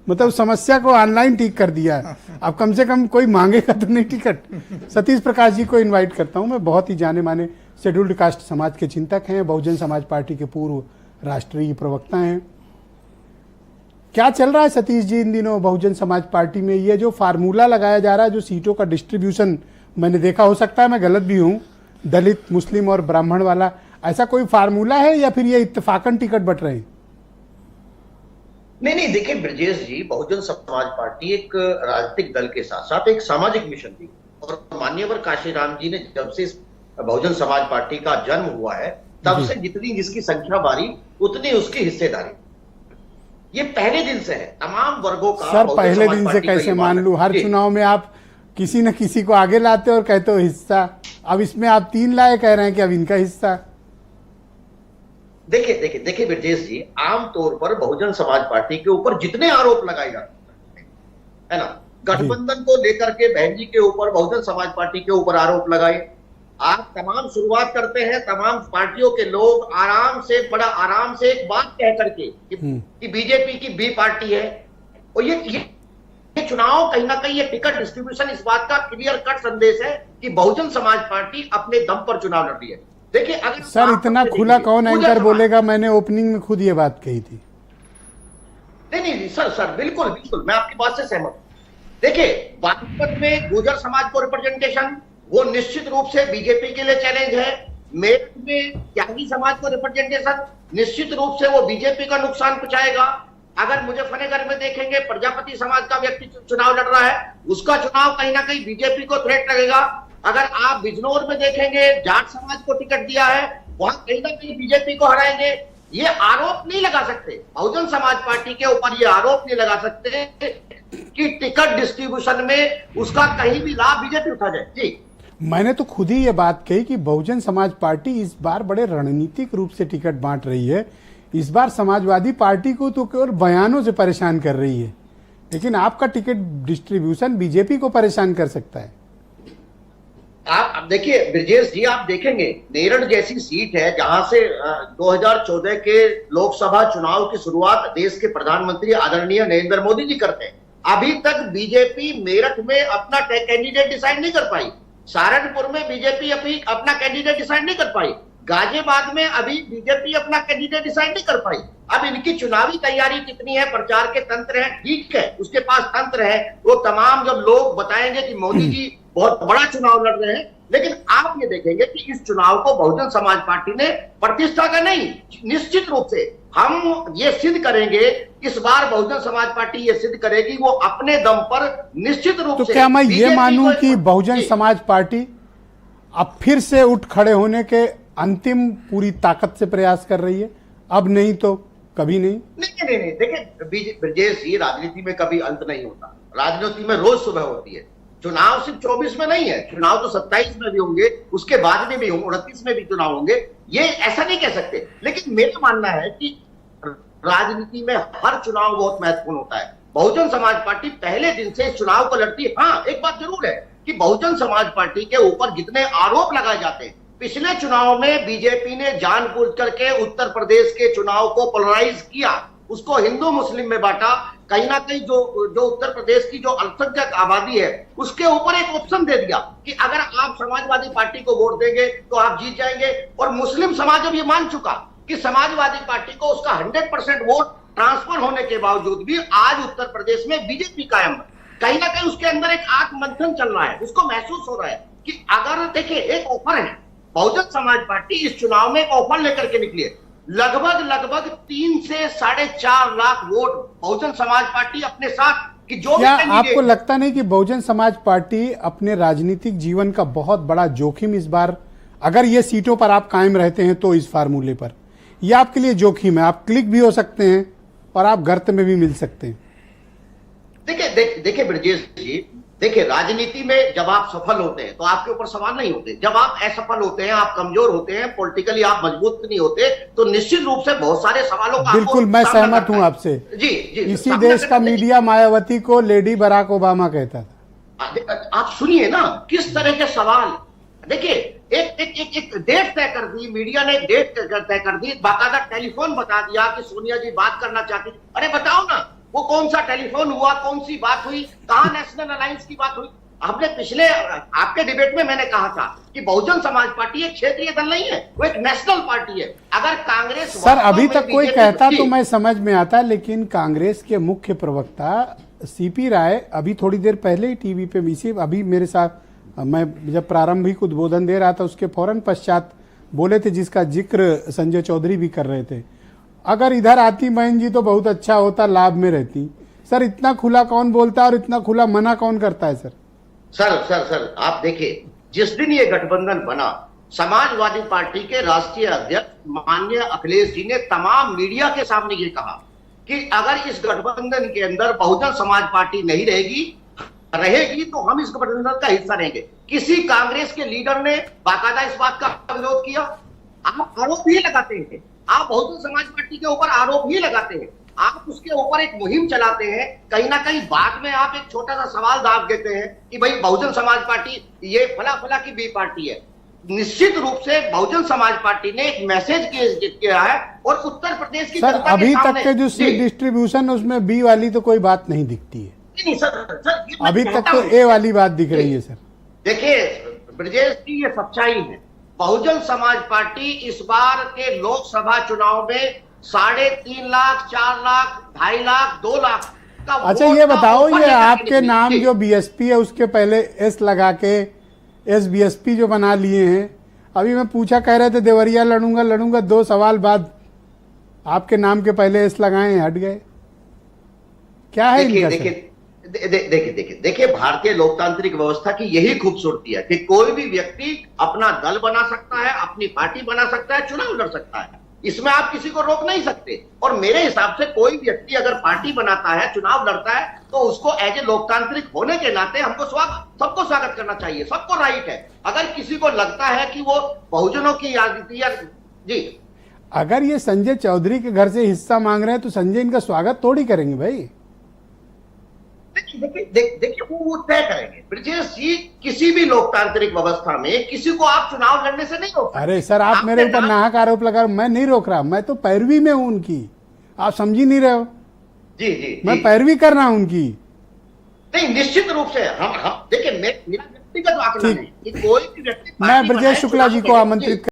मतलब समस्या को ऑनलाइन ठीक कर दिया है। अब कम से कम कोई मांगेगा तो नहीं टिकट। सतीश प्रकाश जी को इनवाइट करता हूं मैं, बहुत ही जाने माने शेड्यूल्ड कास्ट समाज के चिंतक हैं, बहुजन समाज पार्टी के पूर्व राष्ट्रीय प्रवक्ता हैं। क्या चल रहा है सतीश जी इन दिनों बहुजन समाज पार्टी में? ये जो फार्मूला लगाया जा रहा है, जो सीटों का डिस्ट्रीब्यूशन मैंने देखा, हो सकता है मैं गलत भी हूं, दलित, मुस्लिम और ब्राह्मण वाला, ऐसा कोई फार्मूला है या फिर ये इत्तेफाकन टिकट बट रहे हैं? नहीं, देखिए ब्रजेश जी, बहुजन समाज पार्टी एक राजनीतिक दल के साथ साथ एक सामाजिक मिशन भी, और माननीय काशीराम जी ने जब से बहुजन समाज पार्टी का जन्म हुआ है तब से जितनी जिसकी संख्या बारी उतनी उसकी हिस्सेदारी, ये पहले दिन से है, तमाम वर्गों का। सर पहले दिन से कैसे मान लूं? हर चुनाव में आप किसी न किसी को आगे लाते और कहते हो हिस्सा, अब इसमें आप 3 लाए, कह रहे हैं कि अब इनका हिस्सा। देखिए ब्रजेश जी, आमतौर पर बहुजन समाज पार्टी के ऊपर जितने आरोप लगाए जाते हैं, है ना, गठबंधन को लेकर के बहन जी के ऊपर, बहुजन समाज पार्टी के ऊपर आरोप लगाए, आप तमाम शुरुआत करते हैं, तमाम पार्टियों के लोग आराम से, बड़ा आराम से एक बात कह करके कि बीजेपी की बी पार्टी है, और ये चुनाव कहीं ना कहीं, ये टिकट डिस्ट्रीब्यूशन इस बात का क्लियर कट संदेश है कि बहुजन समाज पार्टी अपने दम पर चुनाव लड़ रही है। देखिए, अगर सर इतना खुला कौन एंकर बोलेगा? मैंने ओपनिंग में खुद ये बात कही थी। नहीं सर, बिल्कुल मैं आपकी बात से सहमत हूं। देखिए, बागपत में गुर्जर समाज को रिप्रेजेंटेशन, वो निश्चित रूप से बीजेपी के लिए चैलेंज है। मेरठ में त्यागी समाज को रिप्रेजेंटेशन, निश्चित रूप से वो बीजेपी का नुकसान पहुंचाएगा। अगर मुजफ्फरनगर में देखेंगे, प्रजापति समाज का व्यक्ति चुनाव लड़ रहा है, उसका चुनाव कहीं ना कहीं बीजेपी को थ्रेट लगेगा। अगर आप बिजनौर में देखेंगे, जाट समाज को टिकट दिया है, वहां कहीं ना कहीं बीजेपी को हराएंगे। ये आरोप नहीं लगा सकते, बहुजन समाज पार्टी के ऊपर ये आरोप नहीं लगा सकते कि टिकट डिस्ट्रीब्यूशन में उसका कहीं भी लाभ बीजेपी उठा जाए। जी, मैंने तो खुद ही ये बात कही कि बहुजन समाज पार्टी इस बार बड़े रणनीतिक रूप से टिकट बांट रही है। इस बार समाजवादी पार्टी को तो केवल बयानों से परेशान कर रही है, लेकिन आपका टिकट डिस्ट्रीब्यूशन बीजेपी को परेशान कर सकता है। आप देखिए ब्रजेश जी, आप देखेंगे मेरठ जैसी सीट है जहां से 2014 के लोकसभा चुनाव की शुरुआत देश के प्रधानमंत्री आदरणीय नरेंद्र मोदी जी करते हैं। अभी तक बीजेपी मेरठ में अपना कैंडिडेट डिसाइड नहीं कर पाई। सहारनपुर में बीजेपी अभी अपना कैंडिडेट डिसाइड नहीं कर पाई। गाजियाबाद में अभी बीजेपी अपना कैंडिडेट डिसाइड नहीं कर पाई। अब इनकी चुनावी तैयारी कितनी है, प्रचार के तंत्र है, ठीक है, उसके पास तंत्र है, वो तमाम जब लोग बताएंगे कि मोदी जी बहुत बड़ा चुनाव लड़ रहे हैं, लेकिन आप ये देखेंगे कि इस चुनाव को बहुजन समाज पार्टी ने प्रतिष्ठा का नहीं, निश्चित रूप से हम ये सिद्ध करेंगे, इस बार बहुजन समाज पार्टी ये सिद्ध करेगी वो अपने दम पर निश्चित रूप से। तो क्या मैं ये मानूं कि बहुजन समाज पार्टी अब फिर से उठ खड़े होने के अंतिम पूरी ताकत से प्रयास कर रही है? अब नहीं तो कभी नहीं। देखिए ब्रजेश जी, राजनीति में कभी अंत नहीं होता, राजनीति में रोज सुबह होती है। चुनाव सिर्फ 24 में नहीं है, चुनाव तो 27 में भी होंगे, उसके बाद में भी होंगे, 29 में भी चुनाव होंगे, ये ऐसा नहीं कह सकते। लेकिन मेरा मानना है कि राजनीति में हर चुनाव बहुत महत्वपूर्ण होता है। बहुजन समाज पार्टी पहले दिन से इस चुनाव को लड़ती है। हाँ, एक बात जरूर है कि बहुजन समाज पार्टी के ऊपर जितने आरोप लगाए जाते हैं, पिछले चुनाव में बीजेपी ने जानबूझ करके उत्तर प्रदेश के चुनाव को पोलराइज किया, उसको हिंदू मुस्लिम में बांटा, कहीं ना कहीं जो उत्तर प्रदेश की जो अल्पसंख्यक आबादी है उसके ऊपर एक ऑप्शन दे दिया कि अगर आप समाजवादी पार्टी को वोट देंगे तो आप जीत जाएंगे। और मुस्लिम समाज अब ये मान चुका कि समाजवादी पार्टी को उसका 100% वोट ट्रांसफर होने के बावजूद भी आज उत्तर प्रदेश में बीजेपी कायम है। कहीं ना कहीं उसके अंदर एक आत्ममंथन चल रहा है, उसको महसूस हो रहा है कि अगर देखिए एक ऑफर है, बहुजन समाज पार्टी इस चुनाव में एक ऑफर लेकर के निकली है, लगभग 3 से 4.5 लाख वोट बहुजन समाज पार्टी अपने साथ कि जो क्या आपको लगता नहीं कि बहुजन समाज पार्टी अपने राजनीतिक जीवन का बहुत बड़ा जोखिम इस बार, अगर ये सीटों पर आप कायम रहते हैं तो इस फार्मूले पर, ये आपके लिए जोखिम है? आप क्लिक भी हो सकते हैं और आप गर्त में भी मिल सकते हैं। देखिए ब्रजेश जी, देखिए राजनीति में जब आप सफल होते हैं तो आपके ऊपर सवाल नहीं होते। जब आप असफल होते हैं, आप कमजोर होते हैं, पॉलिटिकली आप मजबूत नहीं होते, तो निश्चित रूप से बहुत सारे सवालों का बिल्कुल मैं सहमत हूं आपसे। जी, इसी देश का मीडिया मायावती को लेडी बराक ओबामा कहता था। आप सुनिए ना किस तरह के सवाल। देखिए एक डेट तय कर दी, मीडिया ने डेट तय कर दी, बाकायदा टेलीफोन बता दिया कि सोनिया जी बात करना चाहती। अरे बताओ ना, वो कौन सा टेलीफोन हुआ, कौन सी बात हुई, कहां नेशनल अलायंस की बात हुई? हमने पिछले आपके डिबेट में मैंने कहा था कि बहुजन समाज पार्टी एक क्षेत्रीय दल नहीं है, वो एक नेशनल पार्टी है। अगर कांग्रेस सर अभी वास्तव में तक कोई बीजेपी कहता तो की- मैं समझ में आता, लेकिन कांग्रेस के मुख्य प्रवक्ता सीपी राय अभी थोड़ी देर पहले ही टीवी पे इसी अभी मेरे साथ मैं जब प्रारंभिक उद्बोधन दे रहा था उसके फौरन पश्चात बोले थे, जिसका जिक्र संजय चौधरी भी कर रहे थे। अगर इधर आती बहन जी तो बहुत अच्छा होता, लाभ में रहती। सर इतना खुला कौन बोलता है और इतना खुला मना कौन करता है सर? सर आप देखिए, जिस दिन ये गठबंधन बना, समाजवादी पार्टी के राष्ट्रीय अध्यक्ष माननीय अखिलेश जी ने तमाम मीडिया के सामने ये कहा कि अगर इस गठबंधन के अंदर बहुजन समाज पार्टी नहीं रहेगी तो हम इस गठबंधन का हिस्सा रहेंगे। किसी कांग्रेस के लीडर ने बाकायदा इस बात का विरोध किया? आप आरोप ही लगाते हैं, आप बहुजन समाज पार्टी के ऊपर आरोप ही लगाते हैं, आप उसके ऊपर एक मुहिम चलाते हैं, कहीं ना कहीं बाद में आप एक छोटा सा सवाल दाग देते हैं कि भाई बहुजन समाज पार्टी ये फला की बी पार्टी है। निश्चित रूप से बहुजन समाज पार्टी ने एक मैसेज किया है और उत्तर प्रदेश की सर जनता अभी के तक सामने- के जो सीट जी, डिस्ट्रीब्यूशन उसमें बी वाली तो कोई बात नहीं दिखती है, नहीं सर ये मैं अभी कहता तक तो हूं। ए वाली बात दिख रही है सर। देखिए ब्रजेश जी, ये सच्चाई है। बहुजन समाज पार्टी इस बार के लोकसभा चुनाव में 3.5 लाख, 4 लाख, 2.5 लाख, 2 लाख का अच्छा वोट ये का बताओ, ऑफर ये लेकर आपके निकली। नाम जी। जो बीएसपी है उसके पहले एस लगा के SBSP जो बना लिए हैं, अभी मैं पूछा कह रहे थे देवरिया लड़ूंगा 2 सवाल बाद आपके नाम के पहले एस लगाए हट गए, क्या है इनका सर? देखिए भारतीय लोकतांत्रिक व्यवस्था की यही खूबसूरती है कि कोई भी व्यक्ति अपना दल बना सकता है, अपनी पार्टी बना सकता है, चुनाव लड़ सकता है, इसमें आप किसी को रोक नहीं सकते। और मेरे हिसाब से कोई व्यक्ति अगर पार्टी बनाता है, चुनाव लड़ता है, तो उसको एज ए लोकतांत्रिक होने के नाते सबको स्वागत करना चाहिए, सबको राइट है। अगर किसी को लगता है कि वो बहुजनों की राजनीति या जी, अगर ये संजय चौधरी के घर से हिस्सा मांग रहे हैं तो संजय इनका स्वागत थोड़ी करेंगे भाई। देखिए वो तय करेंगे। ब्रजेश जी, किसी भी लोकतांत्रिक व्यवस्था में किसी को आप चुनाव लड़ने से नहीं रोक सकते। अरे सर आप मेरे ऊपर नाहक आरोप लगा, मैं नहीं रोक रहा, मैं तो पैरवी में हूं उनकी, आप समझ ही नहीं रहे हो। जी मैं पैरवी कर रहा हूं उनकी। नहीं, निश्चित रूप से हम देखिए, मेरा व्यक्तिगत आकलन है कि कोई भी व्यक्ति मैं पार्टी ब्रजेश बनाए, शुक्ला जी चुनाव को लड़े। आमंत्रित